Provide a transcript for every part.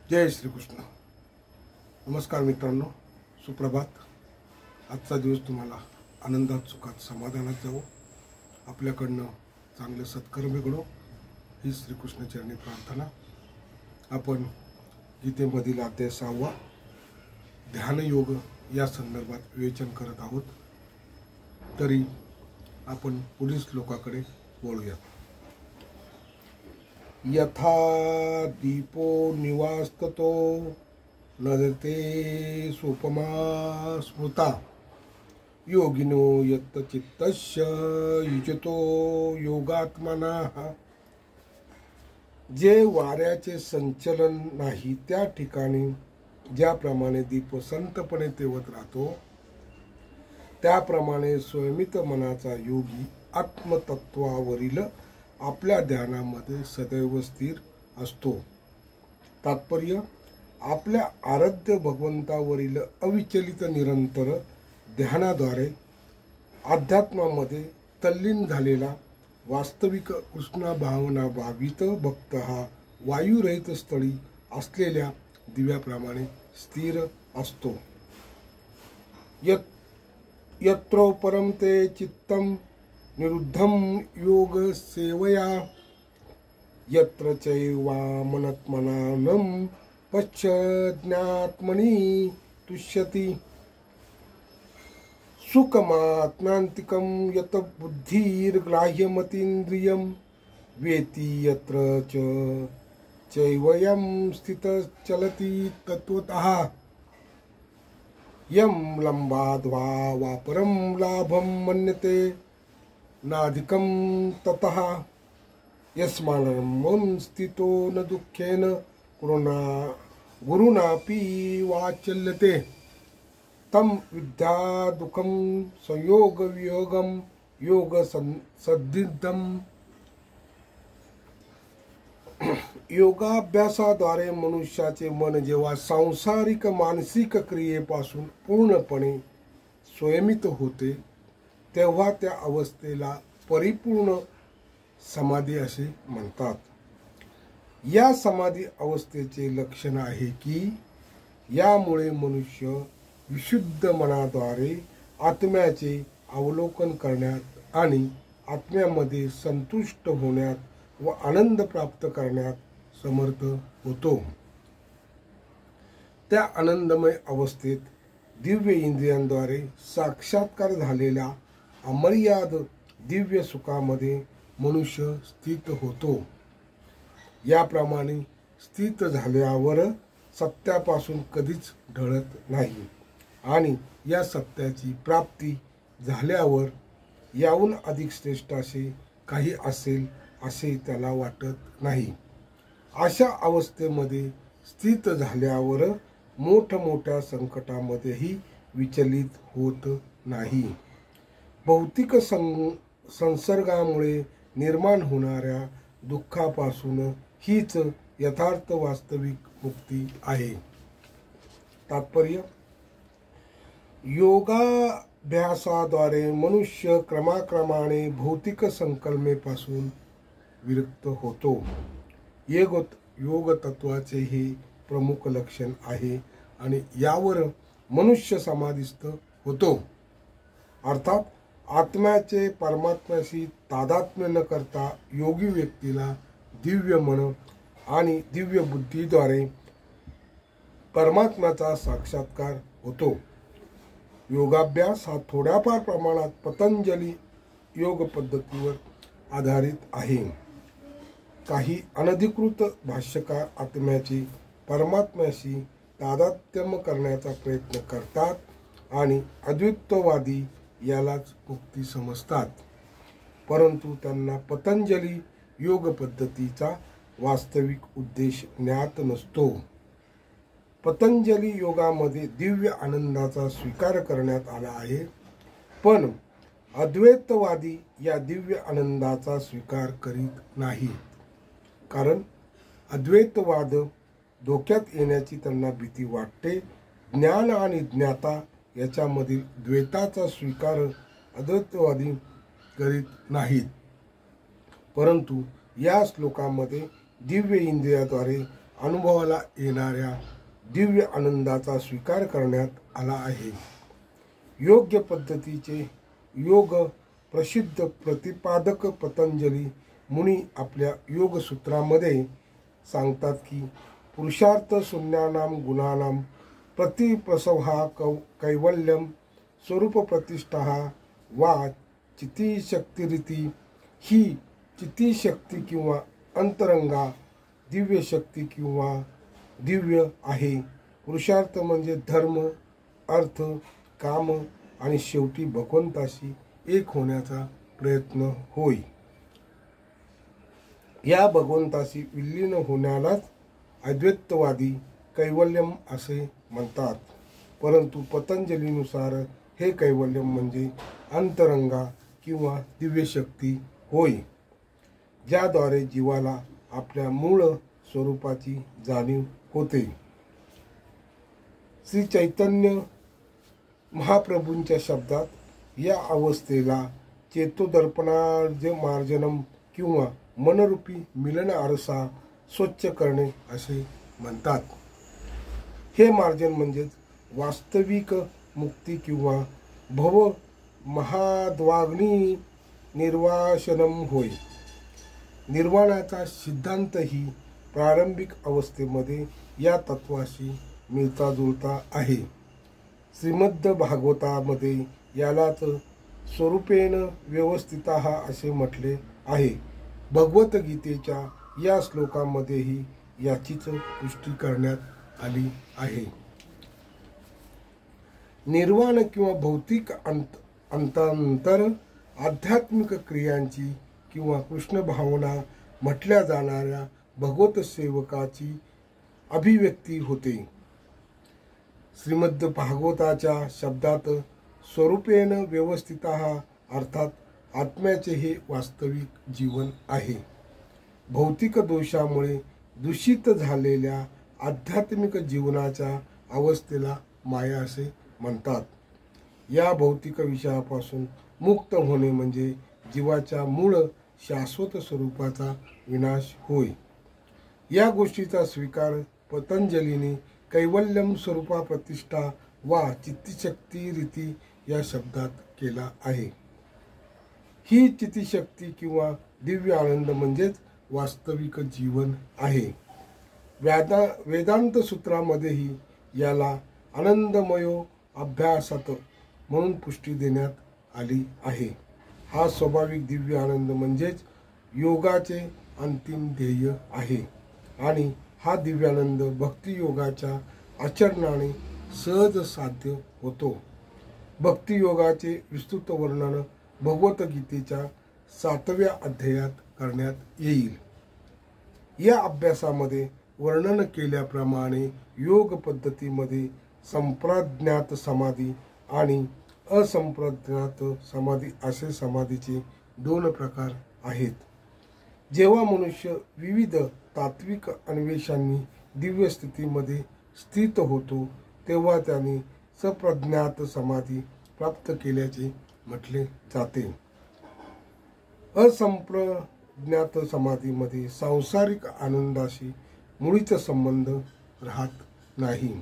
जय श्रीकृष्ण. नमस्कार मित्रांनो, सुप्रभात. आजचा दिवस तुम्हाला आनंदात, सुखात, समाधानात जावो. आपल्याकडनं चांगले सत्कर्म घडो ही श्रीकृष्ण चरणी प्रार्थना. आपण गीतेमधील अध्याय 6 ध्यानयोग या संदर्भात विवेचन करत आहोत. तरी आपण पुढील श्लोकाकडे वळूयात. यथा दीपो निवास्ततो नदते सोपमा स्मृता योगिनो यत् चित्तस्य युजतो योगात्मनः. जे वाऱ्याचे संचलन नाही त्या ठिकाणी ज्याप्रमाणे दीप संतपणे तेवत राहतो, त्याप्रमाणे स्वयमित मनाचा योगी आत्मतत्वावरील आपल्या ध्यानामध्ये सदैव स्थिर असतो. तात्पर्य: आपल्या आराध्य भगवंतावरील अविचलित निरंतर ध्यानाद्वारे अध्यात्मामध्ये तल्लीन झालेला वास्तविक कृष्ण भावना भावित भक्त हा वायुरहित स्थळी असलेल्या दिव्याप्रमाणे स्थिर असतो. यत्र परम ते चित्तम निरुद्धम योग सेवया यत्र चैवामनत्मनानं पश्चाज्ञात्मनि तुष्यति. सुखमात्मान्तिकं यत बुद्धिर्ग्राह्यमतीन्द्रियं वेति यत्र चैवयं स्थितश्चलति तत्त्वतः यं लम्बाद्वा वा परं लाभं मन्यते नाधिकं ततः यस्मानं स्थितो न दुःखेन गुरुनापि वाचल्यते तम विद्या दुःखं संयोग वियोगं योग सद्धिदं. योगाभ्यासाद्वारे मनुष्याचे मन जेव्हा सांसारिक मानसिक क्रियेपासून पूर्णपणे स्वयमित होते, तेव्हा त्या अवस्थेला परिपूर्ण समाधी असे म्हणतात. या समाधी अवस्थेचे लक्षण आहे की यामुळे मनुष्य विशुद्ध मनाद्वारे आत्म्याचे अवलोकन करण्यात आणि आत्म्यामध्ये संतुष्ट होण्यात व आनंद प्राप्त करण्यात समर्थ होतो. त्या आनंदमय अवस्थेत दिव्य इंद्रियांद्वारे साक्षात्कार झालेल्या अमर्याद दिव्य सुखामध्ये मनुष्य स्थित होतो. याप्रमाणे स्थित झाल्यावर सत्यापासून कधीच ढळत नाही आणि या सत्याची प्राप्ती झाल्यावर याहून अधिक श्रेष्ठ असे काही असेल असे त्याला वाटत नाही. अशा अवस्थेमध्ये स्थित झाल्यावर मोठमोठ्या संकटामध्येही विचलित होत नाही. भौतिक संसर्गामुळे निर्माण होणाऱ्या दुःखापासून हीच यथार्थ वास्तविक मुक्ती आहे. तात्पर्य: योगाभ्यासाद्वारे मनुष्य क्रमाक्रमाने भौतिक संकल्पनेपासून विरक्त होतो. योग तत्वाचे हे प्रमुख लक्षण आहे आणि यावर मनुष्य समाधिस्थ होतो. अर्थात आत्म्याचे परमात्म्याशी तादात्म्य न करता योगी व्यक्तीला दिव्य मन आणि दिव्य बुद्धीद्वारे परमात्म्याचा साक्षात्कार होतो. योगाभ्यास हा थोड्याफार प्रमाणात पतंजली योग पद्धतीवर आधारित आहे. काही अनधिकृत भाष्यकार आत्म्याचे परमात्म्याशी तादात्म्य करण्याचा प्रयत्न करतात आणि अद्वैतवादी यालाच मुक्ती समजतात, परंतु त्यांना पतंजली योग पद्धतीचा वास्तविक उद्देश ज्ञात नसतो. पतंजली योगामध्ये दिव्य आनंदाचा स्वीकार करण्यात आला आहे, पण अद्वैतवादी या दिव्य आनंदाचा स्वीकार करीत नाहीत. कारण अद्वैतवाद धोक्यात येण्याची त्यांना भीती वाटते. ज्ञान आणि ज्ञाता याच्यामधील द्वैताचा स्वीकार अद्वैतवादी करीत नाहीत. परंतु या श्लोकामध्ये दिव्य इंद्रियाद्वारे अनुभवाला येणाऱ्या दिव्य आनंदाचा स्वीकार करण्यात आला आहे. योग्य पद्धतीचे योग प्रसिद्ध प्रतिपादक पतंजली मुनी आपल्या योगसूत्रामध्ये सांगतात की पुरुषार्थ शून्यानाम गुणानाम प्रतिप्रसवहा कैवल्यम स्वरूप प्रतिष्ठा वा चितिशक्तिरिती. ही चितिशक्ती किंवा अंतरंगा दिव्य शक्ती किंवा दिव्य आहे. पुरुषार्थ म्हणजे धर्म, अर्थ, काम आणि शेवटी भगवंताशी एक होण्याचा प्रयत्न होय. या भगवंताशी विलीन होण्यालाच अद्वैतवादी कैवल्यम असे म्हणतात. परंतु पतंजलीनुसार हे कैवल्यम म्हणजे अंतरंगा किंवा दिव्य शक्ती होय, ज्याद्वारे जीवाला आपल्या मूळ स्वरूपाची जाणीव होते. श्री चैतन्य महाप्रभूंच्या शब्दात या अवस्थेला चेतोदर्पणार्ज मार्जनम किंवा मनरूपी मिलन आरसा स्वच्छ करणे असे म्हणतात. हे मार्जन म्हणजेच वास्तविक मुक्ती किंवा भव महाद्वाग्नी निर्वाशनम होय. निर्वाणाचा सिद्धांतही प्रारंभिक अवस्थेमध्ये या तत्वाशी मिळता जुळता आहे. श्रीमद् भागवतामध्ये यालाच स्वरूपेण व्यवस्थितः असे म्हटले आहे. भगवद्गीतेच्या या श्लोकामध्येही याचीच पुष्टी करण्यात आली आहे. निर्वाण किंवा भौतिक अंतांतर आध्यात्मिक क्रियांची किंवा कृष्ण भावना म्हटल्या जाणाऱ्या भगवत सेवकाची अभिव्यक्ती होते. श्रीमद् भागवताच्या शब्दात स्वरूपेण व्यवस्थितः अर्थात आत्म्याचे हे वास्तविक जीवन आहे. भौतिक दोषामुळे दूषित झालेल्या आध्यात्मिक जीवनाच्या अवस्थेला माया असे म्हणतात. या भौतिक विषयापासून मुक्त होणे म्हणजे जीवाच्या मूळ शाश्वत स्वरूपाचा विनाश होय. या गोष्टीचा स्वीकार पतंजलीने कैवल्यम स्वरूपा प्रतिष्ठा वा चित्तशक्ती रीती या शब्दात केला आहे. ही चितिशक्ती किंवा दिव्य आनंद म्हणजेच वास्तविक जीवन आहे. वेदांत सूत्रामध्येही याला आनंदमयो अभ्यासात म्हणून पुष्टी देण्यात आली आहे. हा स्वाभाविक दिव्य आनंद म्हणजेच योगाचे अंतिम ध्येय आहे आणि हा दिव्यानंद भक्तियोगाच्या आचरणाने सहज साध्य होतो. भक्तियोगाचे विस्तृत वर्णन भगवद्गीतेच्या 7व्या अध्यायात करण्यात येईल. या अभ्यासामध्ये वर्णन केल्याप्रमाणे योग पद्धतीमध्ये संप्रज्ञात समाधी आणि असंप्रज्ञात समाधी असे समाधीचे 2 प्रकार आहेत. जेव्हा मनुष्य विविध तात्विक अन्वेषांनी दिव्य स्थितीमध्ये स्थित होतो तेव्हा त्याने सप्रज्ञात समाधी प्राप्त केल्याचे म्हटले जाते. असंप्रज्ञात समाधीमध्ये सांसारिक आनंदाशी मुळीच संबंध राहत नाही,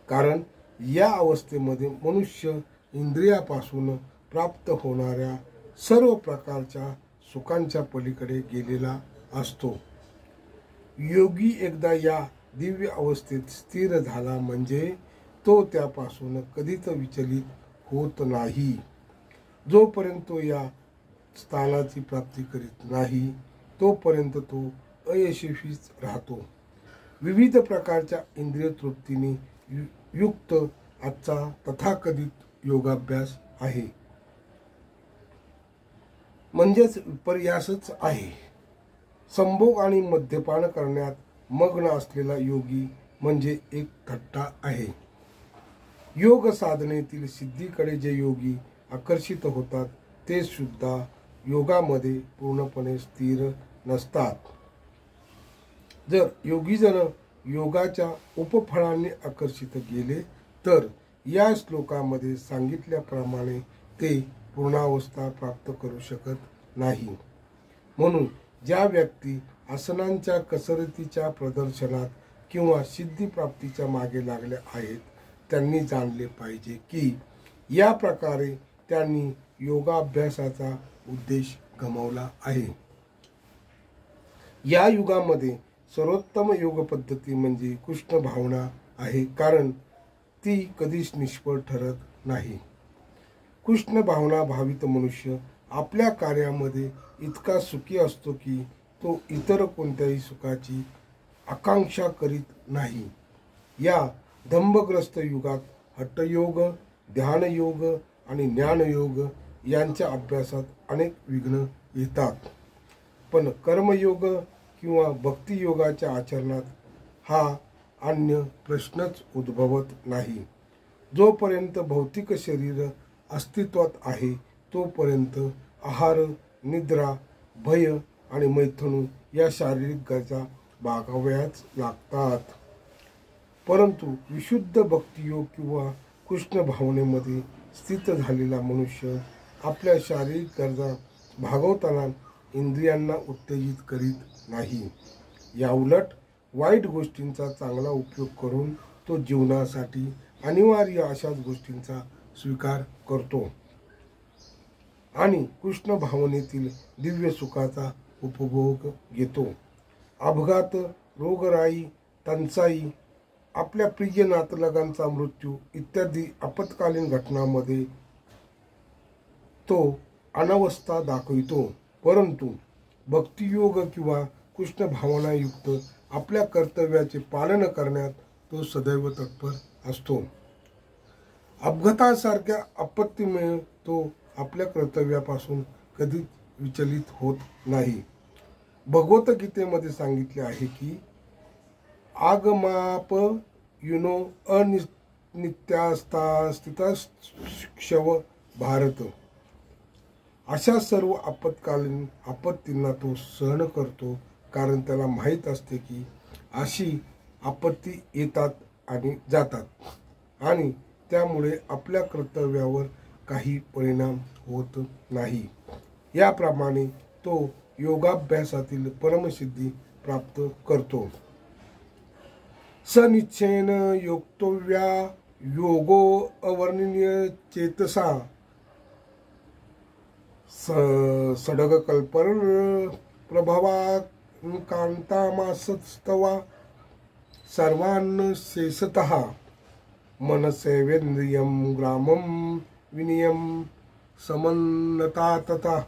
कारण या अवस्थेमध्ये मनुष्य इंद्रियापासून प्राप्त होणाऱ्या सर्व प्रकारच्या सुखांच्या पलीकडे गेलेला असतो. योगी एकदा या दिव्य अवस्थेत स्थिर झाला म्हणजे तो त्यापासून कधीच विचलित होत नाही. जोपर्यंत तो या स्थानाची प्राप्ती करीत नाही तोपर्यंत तो अयशस्वीच राहतो. विविध प्रकारच्या इंद्रिय तृप्तीने युक्त आजचा तथाकथित योगाभ्यास आहे, म्हणजेच विपर्यासच आहे. संभोग आणि मद्यपान करण्यात मग्न असलेला योगी म्हणजे एक थट्टा आहे. योग साधनेतील सिद्धीकडे जे योगी आकर्षित होतात ते सुद्धा योगामध्ये पूर्णपणे स्थिर नसतात. जर योगीजन योगाच्या उपफळांनी आकर्षित गेले तर या श्लोकामध्ये सांगितल्याप्रमाणे ते पूर्णावस्था प्राप्त करू शकत नाही. म्हणून ज्या व्यक्ती आसनांच्या कसरतीच्या प्रदर्शनात किंवा सिद्धिप्राप्तीच्या मागे लागले आहेत त्यांनी जाणले पाहिजे की या प्रकारे त्यांनी योगाभ्यासाचा उद्देश गमावला आहे. या युगामध्ये सर्वोत्तम योग पद्धती म्हणजे कृष्ण भावना आहे, कारण ती कधीच निष्फळ ठरत नाही. कृष्ण भावना भावित मनुष्य आपल्या कार्यामध्ये इतका सुखी असतो की तो इतर कोणत्याही सुखाची आकांक्षा करीत नाही. या दंभग्रस्त युगात हठयोग, ध्यानयोग आणि ज्ञानयोग यांच्या अभ्यासात अनेक विघ्न येतात, पण कर्मयोग किंवा भक्तियोगाच्या आचरणात हा अन्य प्रश्नच उद्भवत नाही. जोपर्यंत भौतिक शरीर अस्तित्वात आहे तोपर्यंत आहार, निद्रा, भय आणि मैथुन या शारीरिक गरजा भागवाव्याच लागतात. परंतु विशुद्ध भक्तियोग किंवा कृष्ण भावनेमध्ये स्थित झालेला मनुष्य आपल्या शारीरिक गरजा भागवताना इंद्रियांना उत्तेजित करीत नाही. याउलट वाईट गोष्टींचा चांगला उपयोग करून तो जीवनासाठी अनिवार्य अशाच गोष्टींचा स्वीकार करतो आणि कृष्ण भावनेतील दिव्य सुखाचा उपभोग घेतो. अपघात, रोगराई, टंचाई, आपल्या प्रिय नातलगांचा मृत्यू इत्यादी आपत्कालीन घटनांमध्ये तो अनवस्था दाखवितो, परंतु भक्तियोग किंवा कृष्ण भावनायुक्त आपल्या कर्तव्याचे पालन करण्यात तो सदैव तत्पर असतो. अपघातासारख्या आपत्तीमुळे तो आपल्या कर्तव्यापासून कधीच विचलित होत नाही. भगवद्गीतेमध्ये सांगितले आहे की आगमाप युनो अनित्यास्ता स्थितक्षव भारत. अशा सर्व आपत्कालीन आपत्तींना तो सहन करतो, कारण त्याला माहीत असते की अशी आपत्ती येतात आणि जातात आणि त्यामुळे आपल्या कर्तव्यावर काही परिणाम होत नाही. याप्रमाणे तो योगाभ्यासातील परमसिद्धी प्राप्त करतो. सनिच्छेन योक्तव्या योगो अवर्णनीय चेतसा सडगकल्पर प्रभावा कांतामासस्तवा सर्वान् शेषतः मनसेवेन्द्रियं ग्रामं विनियम समन्नता तथा.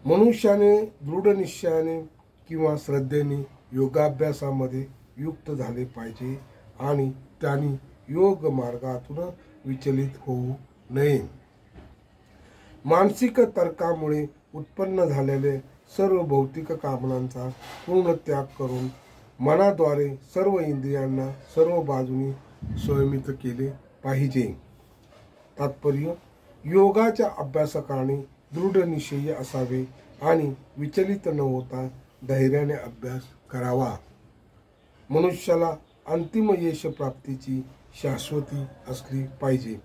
मनुष्याने दृढ निश्चयाने किंवा श्रद्धेने योगाभ्यासामध्ये युक्त झाले पाहिजे आणि त्यांनी योग मार्गातून विचलित होऊ नये. मानसिक तर्कामुळे उत्पन्न झालेले सर्व भौतिक कामनांचा पूर्ण त्याग करून मनाद्वारे सर्व इंद्रियांना सर्व बाजूनी संयमित केले पाहिजे. तात्पर्य: योगाच्या अभ्यासकाने दृढ निश्चयी असावे आणि विचलित न होता धैर्याने अभ्यास करावा. मनुष्याला अंतिम यश प्राप्तीची शाश्वती असली पाहिजे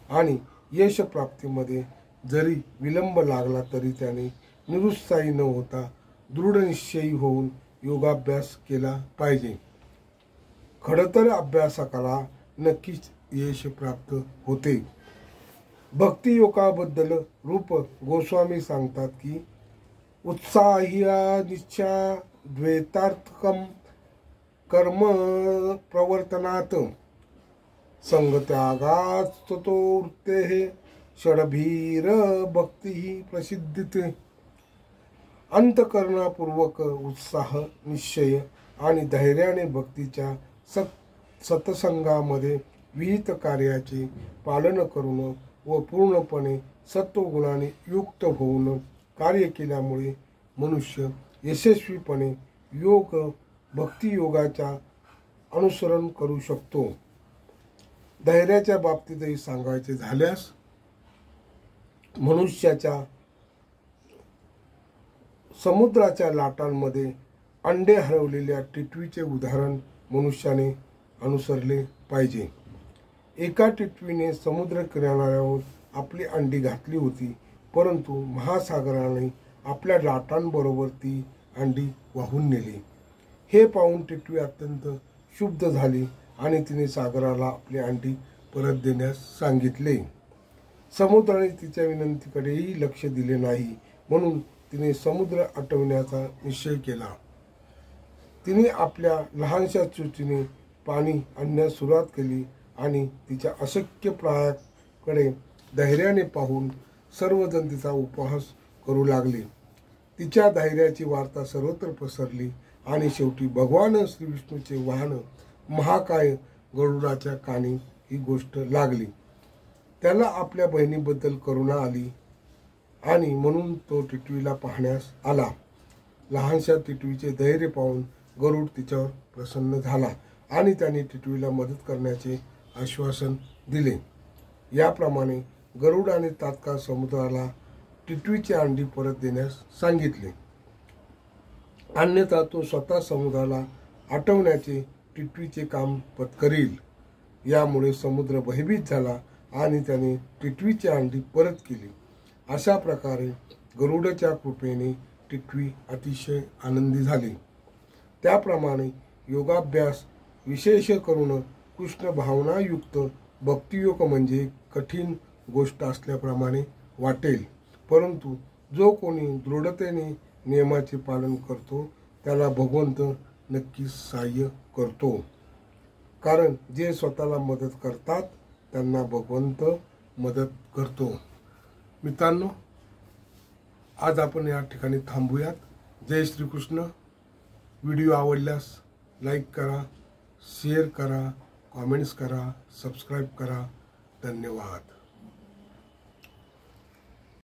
आणि यश प्राप्तीमध्ये जरी विलंब लागला तरी त्याने निरुत्साही न होता दृढ निश्चयी होऊन योगाभ्यास केला पाहिजे. खडतर अभ्यासकाला नक्कीच यश प्राप्त होते. भक्तियोगाबद्दल रूप गोस्वामी सांगतात की उत्साह्या निश्चा द्वैतार्थकम कर्म प्रवर्तनात संगत्यागास्ततो वृत्तेः षडभीर भक्ती प्रसिद्धीते. अंतकरणापूर्वक उत्साह, निश्चय आणि धैर्याने भक्तीच्या सत्संगामध्ये विहित कार्याचे पालन करून व पूर्णपणे सत्वगुणाने युक्त होऊन कार्य केल्यामुळे मनुष्य यशस्वीपणे योग भक्तियोगाचा अनुसरण करू शकतो. धैर्याच्या बाबतीतही सांगायचे झाल्यास मनुष्याच्या समुद्राच्या लाटांमध्ये अंडे हरवलेल्या टिटवीचे उदाहरण मनुष्याने अनुसरले पाहिजे. एका टिटवीने समुद्र किनाऱ्यावर आपली अंडी घातली होती, परंतु महासागराने आपल्या लाटांबरोबर ती अंडी वाहून नेली। हे पाहून टिटवी अत्यंत क्षुब्ध झाली आणि तिने सागराला आपली अंडी परत देण्यास सांगितले। समुद्राने तिच्या विनंतीकडेही लक्ष दिले नाही, म्हणून तिने समुद्र आटवण्याचा निश्चय केला। तिने आपल्या लहानशा चोचीने पाणी आणण्यास सुरुवात केली आणि तिच्या अशक्य प्रयासाकडे धैर्याने पाहून सर्वजण तिचा उपहास करू लागले। तिच्या धैर्याची वार्ता सर्वत्र पसरली आणि शेवटी भगवान श्रीविष्णूचे वाहन महाकाय गरुडाच्या कानी ही गोष्ट लागली। त्याला आपल्या बहिणीबद्दल करुणा आली आणि म्हणून तो टिटवीला पाहण्यास आला। लहानशा टिटवीचे धैर्य पाहून गरुड तिच्यावर प्रसन्न झाला आणि त्याने टिटवीला मदत करण्याचे आश्वासन दिले। याप्रमाणे गरुडाने तात्काळ समुद्राला टिटवीची अंडी परत देण्यास सांगितले, अन्यथा तो स्वतः समुद्राला आटवण्याचे टिटवीचे काम पत्करील। यामुळे समुद्र भयभीत झाला आणि त्याने टिटवीची अंडी परत केली। अशा प्रकारे गरुडाच्या कृपेने टिटवी अतिशय आनंदी झाली। त्याप्रमाणे योगाभ्यास विशेष करून कृष्ण भावनायुक्त भक्तियोग म्हणजे कठीण गोष्ट असल्याप्रमाणे वाटेल, परंतु जो कोणी दृढतेने नियमाचे पालन करतो त्याला भगवंत नक्कीच सहाय्य करतो, कारण जे स्वतःला मदत करतात त्यांना भगवंत मदत करतो। मित्रांनो, आज आपण या ठिकाणी थांबूयात। जय श्री कृष्ण। व्हिडिओ आवडल्यास लाईक करा, शेअर करा, कमेंट्स करा, सबस्क्राईब करा। धन्यवाद।